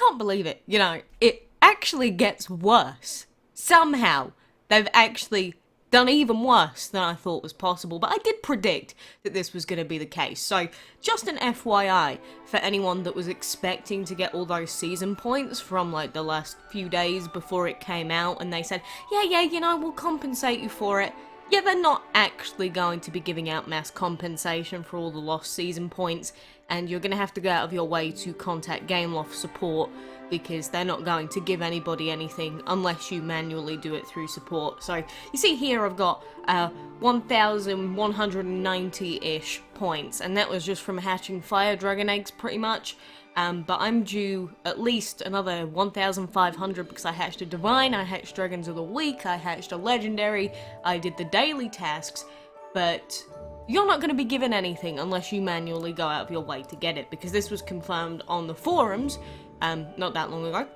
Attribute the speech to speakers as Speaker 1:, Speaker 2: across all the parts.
Speaker 1: can't believe it. You know, it actually gets worse. Somehow, they've actually done even worse than I thought was possible, but I did predict that this was going to be the case. So, just an FYI for anyone that was expecting to get all those season points from like the last few days before it came out, and they said, yeah, you know, we'll compensate you for it. Yeah, they're not actually going to be giving out mass compensation for all the lost season points, and you're going to have to go out of your way to contact Gameloft support, because they're not going to give anybody anything unless you manually do it through support. So, you see here I've got 1,190-ish points, and that was just from hatching fire dragon eggs, pretty much. But I'm due at least another 1,500 because I hatched a divine, I hatched dragons of the week, I hatched a legendary, I did the daily tasks, but you're not going to be given anything unless you manually go out of your way to get it, because this was confirmed on the forums not that long ago,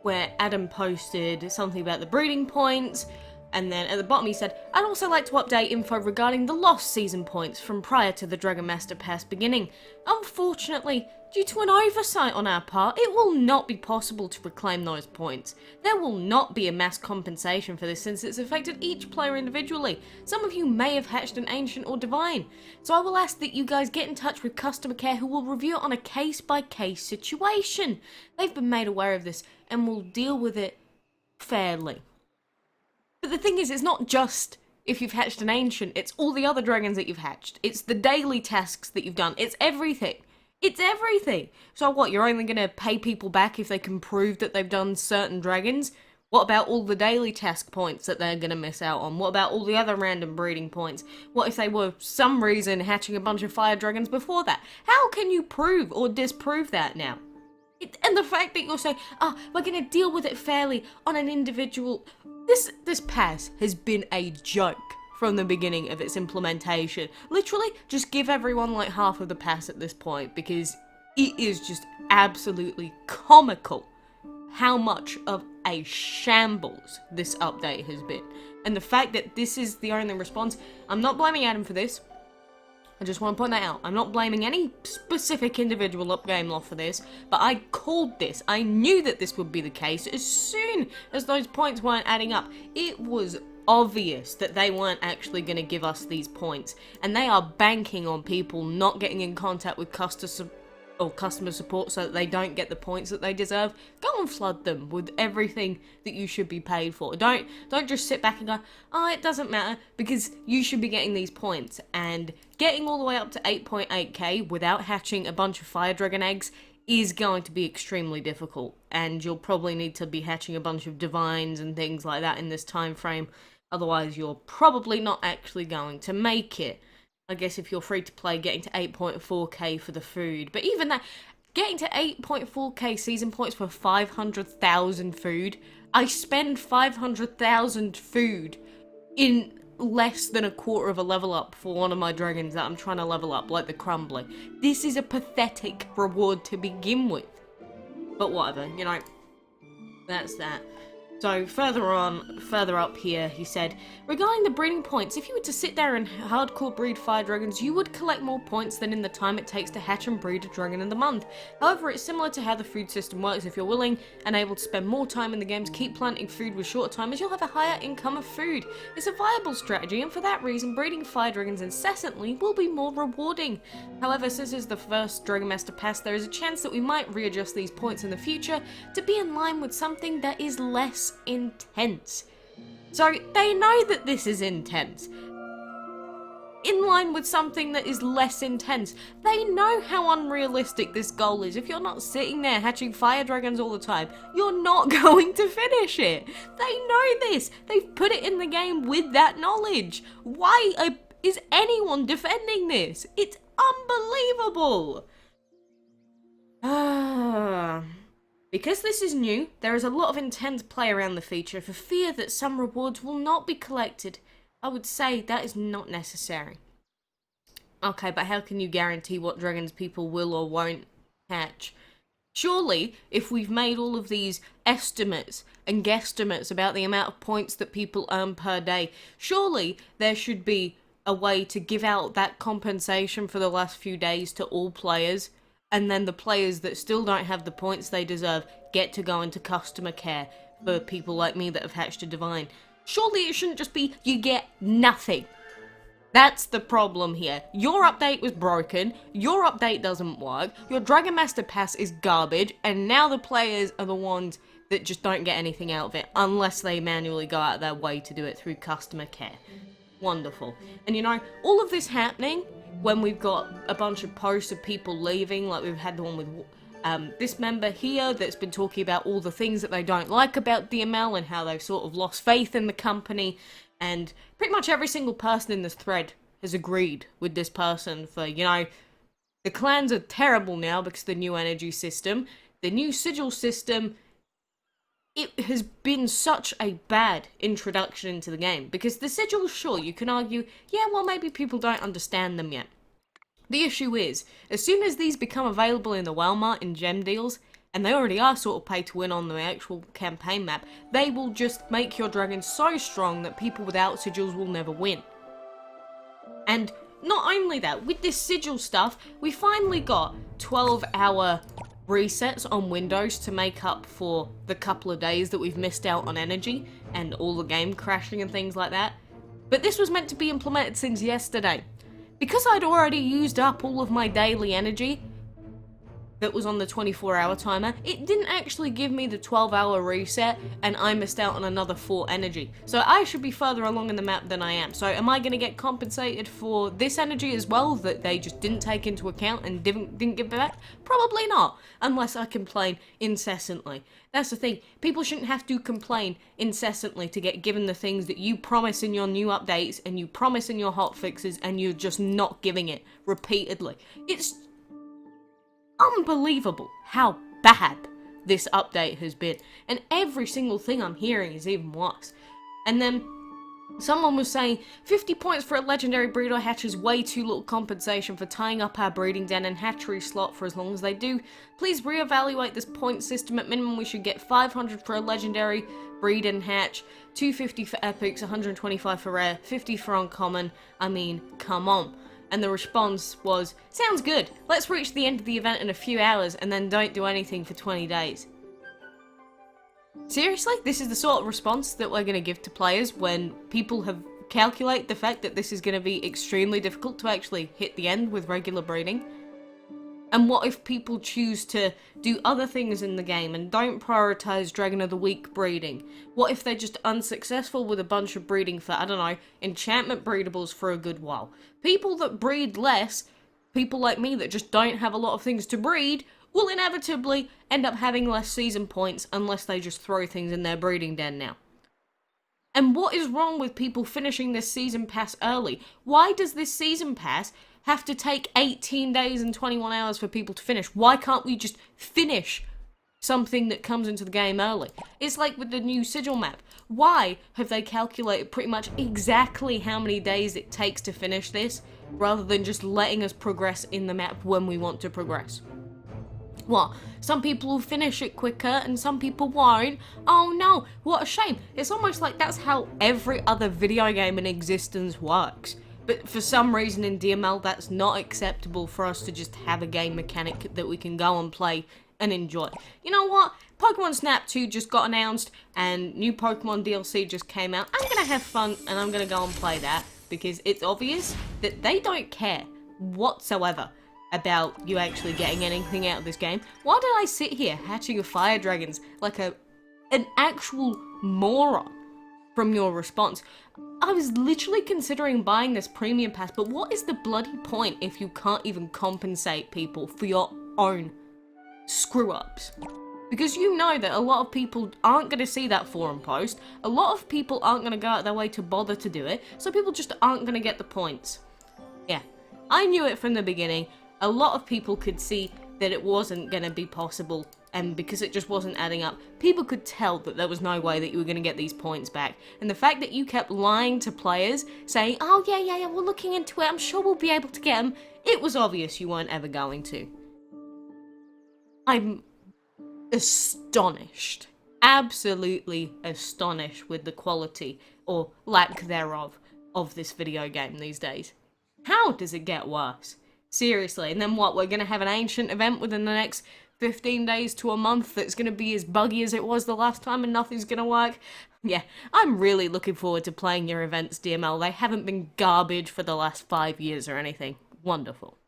Speaker 1: where Adam posted something about the breeding points, and then at the bottom he said, I'd also like to update info regarding the lost season points from prior to the dragonmaster pass beginning. Unfortunately, due to an oversight on our part, it will not be possible to reclaim those points. There will not be a mass compensation for this since it's affected each player individually. Some of you may have hatched an ancient or divine, so I will ask that you guys get in touch with customer care, who will review it on a case-by-case situation. They've been made aware of this and will deal with it fairly. But the thing is, it's not just if you've hatched an ancient, it's all the other dragons that you've hatched. It's the daily tasks that you've done. It's everything. It's everything. So what, you're only going to pay people back if they can prove that they've done certain dragons? What about all the daily task points that they're going to miss out on? What about all the other random breeding points? What if they were, for some reason, hatching a bunch of fire dragons before that? How can you prove or disprove that now? And the fact that you're saying, we're going to deal with it fairly on an individual... This pass has been a joke from the beginning of its implementation. Literally, just give everyone like half of the pass at this point, because it is just absolutely comical how much of a shambles this update has been. And the fact that this is the only response, I'm not blaming Adam for this. I just want to point that out. I'm not blaming any specific individual up Gameloft for this, but I called this. I knew that this would be the case as soon as those points weren't adding up. It was obvious that they weren't actually going to give us these points, and they are banking on people not getting in contact with customer support so that they don't get the points that they deserve. Go and flood them with everything that you should be paid for. Don't just sit back and go, it doesn't matter, because you should be getting these points. And getting all the way up to 8.8k without hatching a bunch of fire dragon eggs is going to be extremely difficult, and you'll probably need to be hatching a bunch of divines and things like that in this time frame. Otherwise, you're probably not actually going to make it. I guess if you're free to play, getting to 8.4k for the food. But even that, getting to 8.4k season points for 500,000 food, I spend 500,000 food in less than a quarter of a level up for one of my dragons that I'm trying to level up, like the Crumbly. This is a pathetic reward to begin with. But whatever, you know, that's that. So further up here, he said, regarding the breeding points, if you were to sit there and hardcore breed fire dragons, you would collect more points than in the time it takes to hatch and breed a dragon in the month. However, it's similar to how the food system works. If you're willing and able to spend more time in the game to keep planting food with shorter timers, you'll have a higher income of food. It's a viable strategy, and for that reason, breeding fire dragons incessantly will be more rewarding. However, since it's the first Dragonmaster pass, there is a chance that we might readjust these points in the future to be in line with something that is less intense. So they know that this is intense. In line with something that is less intense. They know how unrealistic this goal is. If you're not sitting there hatching fire dragons all the time, you're not going to finish it. They know this. They've put it in the game with that knowledge. Why is anyone defending this? It's unbelievable. Because this is new, there is a lot of intense play around the feature for fear that some rewards will not be collected. I would say that is not necessary. Okay, but how can you guarantee what dragons people will or won't hatch? Surely, if we've made all of these estimates and guesstimates about the amount of points that people earn per day, surely there should be a way to give out that compensation for the last few days to all players. and then the players that still don't have the points they deserve get to go into customer care for people like me that have hatched a divine. Surely it shouldn't just be you get nothing. That's the problem here. Your update was broken, your update doesn't work, your dragonmaster pass is garbage, and now the players are the ones that just don't get anything out of it unless they manually go out of their way to do it through customer care. Wonderful. And you know, all of this happening when we've got a bunch of posts of people leaving, like we've had the one with this member here that's been talking about all the things that they don't like about DML and how they've sort of lost faith in the company, and pretty much every single person in this thread has agreed with this person for, you know, the clans are terrible now because of the new energy system, the new sigil system. It has been such a bad introduction into the game, because the sigils, sure, you can argue, yeah, well, maybe people don't understand them yet. The issue is, as soon as these become available in the Walmart in gem deals, and they already are sort of pay to win on the actual campaign map, they will just make your dragon so strong that people without sigils will never win. And not only that, with this sigil stuff, we finally got 12-hour resets on Windows to make up for the couple of days that we've missed out on energy and all the game crashing and things like that. But this was meant to be implemented since yesterday. Because I'd already used up all of my daily energy that was on the 24-hour timer, it didn't actually give me the 12-hour reset, and I missed out on another 4 energy. So I should be further along in the map than I am. So am I going to get compensated for this energy as well that they just didn't take into account and didn't give back? Probably not, unless I complain incessantly. That's the thing, people shouldn't have to complain incessantly to get given the things that you promise in your new updates and you promise in your hotfixes, and you're just not giving it repeatedly. It's unbelievable how bad this update has been, and every single thing I'm hearing is even worse. And then someone was saying 50 points for a legendary breed or hatch is way too little compensation for tying up our breeding den and hatchery slot for as long as they do. Please reevaluate this point system. At minimum we should get 500 for a legendary breed and hatch, 250 for epics, 125 for rare, 50 for uncommon. I mean, come on. And the response was, sounds good, let's reach the end of the event in a few hours and then don't do anything for 20 days. Seriously? This is the sort of response that we're going to give to players when people have calculated the fact that this is going to be extremely difficult to actually hit the end with regular breeding? And what if people choose to do other things in the game and don't prioritise Dragon of the Week breeding? What if they're just unsuccessful with a bunch of breeding for, I don't know, enchantment breedables for a good while? People that breed less, people like me that just don't have a lot of things to breed, will inevitably end up having less season points unless they just throw things in their breeding den now. And what is wrong with people finishing this season pass early? Why does this season pass have to take 18 days and 21 hours for people to finish? Why can't we just finish something that comes into the game early? It's like with the new sigil map. Why have they calculated pretty much exactly how many days it takes to finish this, rather than just letting us progress in the map when we want to progress? What? Some people will finish it quicker and some people won't? Oh no, what a shame. It's almost like that's how every other video game in existence works. But for some reason in DML that's not acceptable for us to just have a game mechanic that we can go and play and enjoy. You know what? Pokemon Snap 2 just got announced and new Pokemon DLC just came out. I'm gonna have fun and I'm gonna go and play that because it's obvious that they don't care whatsoever about you actually getting anything out of this game. Why did I sit here hatching a fire dragons like an actual moron from your response? I was literally considering buying this premium pass, but what is the bloody point if you can't even compensate people for your own screw-ups? Because you know that a lot of people aren't going to see that forum post, a lot of people aren't going to go out their way to bother to do it, so people just aren't going to get the points. Yeah, I knew it from the beginning. A lot of people could see that it wasn't going to be possible, and because it just wasn't adding up, people could tell that there was no way that you were going to get these points back. And the fact that you kept lying to players, saying, oh yeah, we're looking into it, I'm sure we'll be able to get them, it was obvious you weren't ever going to. I'm astonished, absolutely astonished with the quality, or lack thereof, of this video game these days. How does it get worse? Seriously. And then what? We're gonna have an ancient event within the next 15 days to a month that's gonna be as buggy as it was the last time and nothing's gonna work. Yeah, I'm really looking forward to playing your events, DML. They haven't been garbage for the last 5 years or anything. Wonderful.